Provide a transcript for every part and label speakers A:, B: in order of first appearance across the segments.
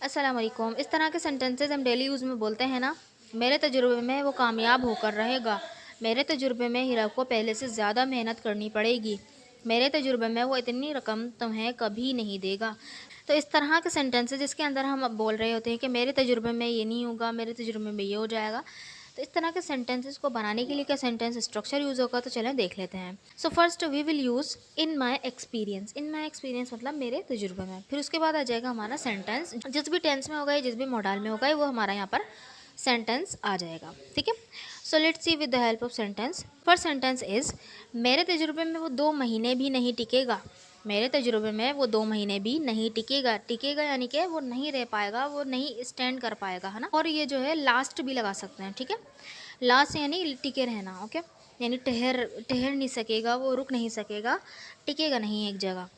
A: अस्सलाम वालेकुम। इस तरह के सेंटेंसेस हम डेली यूज़ में बोलते हैं ना। मेरे तजुर्बे में वो कामयाब होकर रहेगा। मेरे तजुर्बे में हीरा को पहले से ज़्यादा मेहनत करनी पड़ेगी। मेरे तजुर्बे में वो इतनी रकम तुम्हें कभी नहीं देगा। तो इस तरह के सेंटेंसेस जिसके अंदर हम अब बोल रहे होते हैं कि मेरे तजुर्बे में ये नहीं होगा, मेरे तजुर्बे में ये हो जाएगा। तो इस तरह के सेंटेंसेस को बनाने के लिए क्या सेंटेंस स्ट्रक्चर यूज़ होगा, तो चलें देख लेते हैं। So first we will use in my experience. In my experience मतलब मेरे तजुर्बे में। फिर उसके बाद आ जाएगा हमारा सेंटेंस, जिस भी टेंस में होगा, जिस भी मॉडल में होगा, वो हमारा यहाँ पर सेंटेंस आ जाएगा। ठीक है, so let's see with the help of sentence. First sentence is मेरे तजुर्बे में वो 2 महीने भी नहीं टिकेगा। मेरे तजुर्बे में वो 2 महीने भी नहीं टिकेगा। टिकेगा यानी कि वो नहीं रह पाएगा, वो नहीं स्टैंड कर पाएगा, है ना। और ये जो है लास्ट भी लगा सकते हैं। ठीक है, लास्ट यानी टिके रहना। ओके, यानी ठहर नहीं सकेगा, वो रुक नहीं सकेगा, टिकेगा नहीं एक जगह।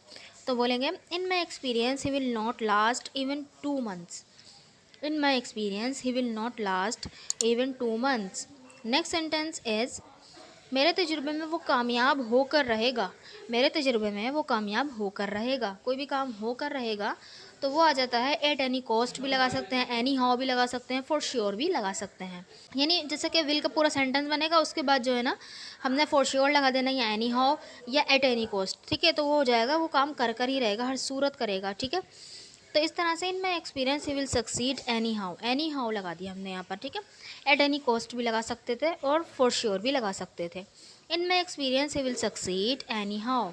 A: तो बोलेंगे in my experience he will not last even 2 months. In my experience he will not last even 2 months. Next sentence is मेरे तजुर्बे में वो कामयाब होकर रहेगा। मेरे तजुर्बे में वो कामयाब होकर रहेगा। कोई भी काम होकर रहेगा तो वो आ जाता है एट एनी कॉस्ट भी लगा सकते हैं, एनी हाउ भी लगा सकते हैं, फॉर श्योर भी लगा सकते हैं। यानी जैसे कि विल का पूरा सेंटेंस बनेगा, उसके बाद जो है ना हमने फॉर श्योर लगा देना, या एनी हाउ या एट एनी कॉस्ट। ठीक है, तो वो हो जाएगा, वो काम कर कर ही रहेगा, हर सूरत करेगा। ठीक है, तो इस तरह से in my experience he will succeed anyhow लगा दिया हमने यहाँ पर। ठीक है, एट एनी कॉस्ट भी लगा सकते थे और फॉर श्योर भी लगा सकते थे। In my experience he will succeed anyhow.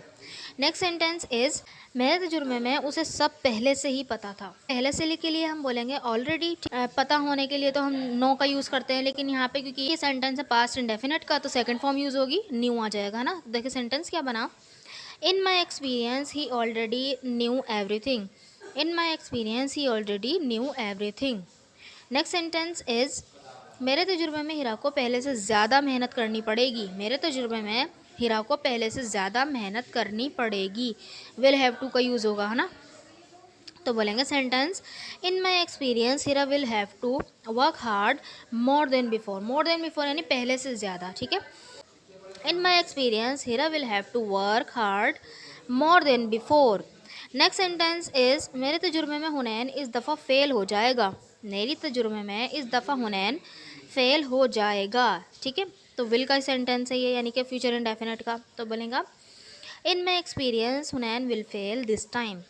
A: Next sentence is मेरे तजुर्बे में उसे सब पहले से ही पता था। पहले से के लिए हम बोलेंगे ऑलरेडी। पता होने के लिए तो हम नो का यूज़ करते हैं, लेकिन यहाँ पे क्योंकि ये सेंटेंस है पास्ट इंडेफिनिट का, तो सेकंड फॉर्म यूज़ होगी, न्यू आ जाएगा ना। देखिए सेंटेंस क्या बना, in my experience he already knew everything. In my experience he already knew everything. Next sentence is मेरे तजुर्बे में हीरा को पहले से ज़्यादा मेहनत करनी पड़ेगी। मेरे तजुर्बे में हीरा को पहले से ज़्यादा मेहनत करनी पड़ेगी। विल हैव टू का यूज़ होगा, है ना। तो बोलेंगे sentence in my experience Hira will have to work hard more than before. More than before यानी पहले से ज़्यादा। ठीक है, in my experience Hira will have to work hard more than before. Next sentence is मेरे तजुर्बे में हुनैन इस दफ़ा फ़ेल हो जाएगा। मेरी तजुर्बे में इस दफ़ा हुनैन फ़ेल हो जाएगा। ठीक है, तो विल का सेंटेंस है ये, यानी कि फ्यूचर इंडेफिनिट का। तो बोलेंगे in my experience Hunain will fail this time.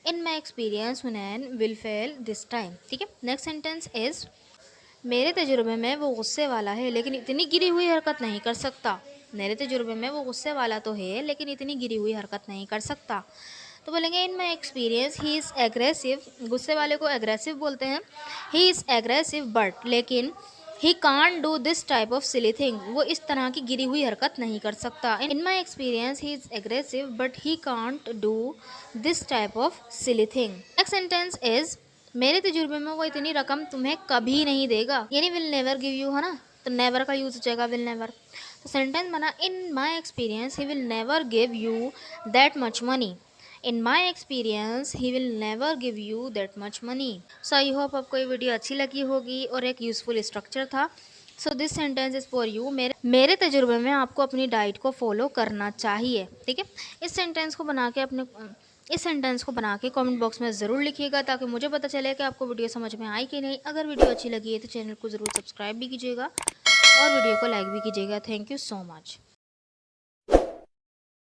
A: In my experience Hunain will fail this time. ठीक है, नेक्स्ट सेंटेंस इज़ मेरे तजुर्बे में वो गुस्से वाला है लेकिन इतनी गिरी हुई हरकत नहीं कर सकता। मेरे तजुर्बे में वो गुस्से वाला तो है लेकिन इतनी गिरी हुई हरकत नहीं कर सकता। तो बोलेंगे in my experience he is aggressive. गुस्से वाले को एग्रेसिव बोलते हैं। ही इज़ एग्रेसिव बट लेकिन ही can't do this type of silly thing. वो इस तरह की गिरी हुई हरकत नहीं कर सकता। In my experience he is aggressive but he can't do this type of silly thing. Next sentence is मेरे तजुर्बे में वो इतनी रकम तुम्हें कभी नहीं देगा, यानी विल नेवर गिव यू, है ना। तो नेवर का यूज़ हो जाएगा, विल नेवर। तो सेंटेंस बना in my experience he will never give you that much money. In my experience he will never give you that much money. So I hope आपको ये वीडियो अच्छी लगी होगी और एक यूज़फुल स्ट्रक्चर था। So this sentence is for you. मेरे तजुर्बे में आपको अपनी डाइट को फॉलो करना चाहिए। ठीक है, इस सेंटेंस को बना के कमेंट बॉक्स में ज़रूर लिखिएगा, ताकि मुझे पता चले कि आपको वीडियो समझ में आई कि नहीं। अगर वीडियो अच्छी लगी है तो चैनल को ज़रूर सब्सक्राइब भी कीजिएगा और वीडियो को लाइक भी कीजिएगा। Thank you so much.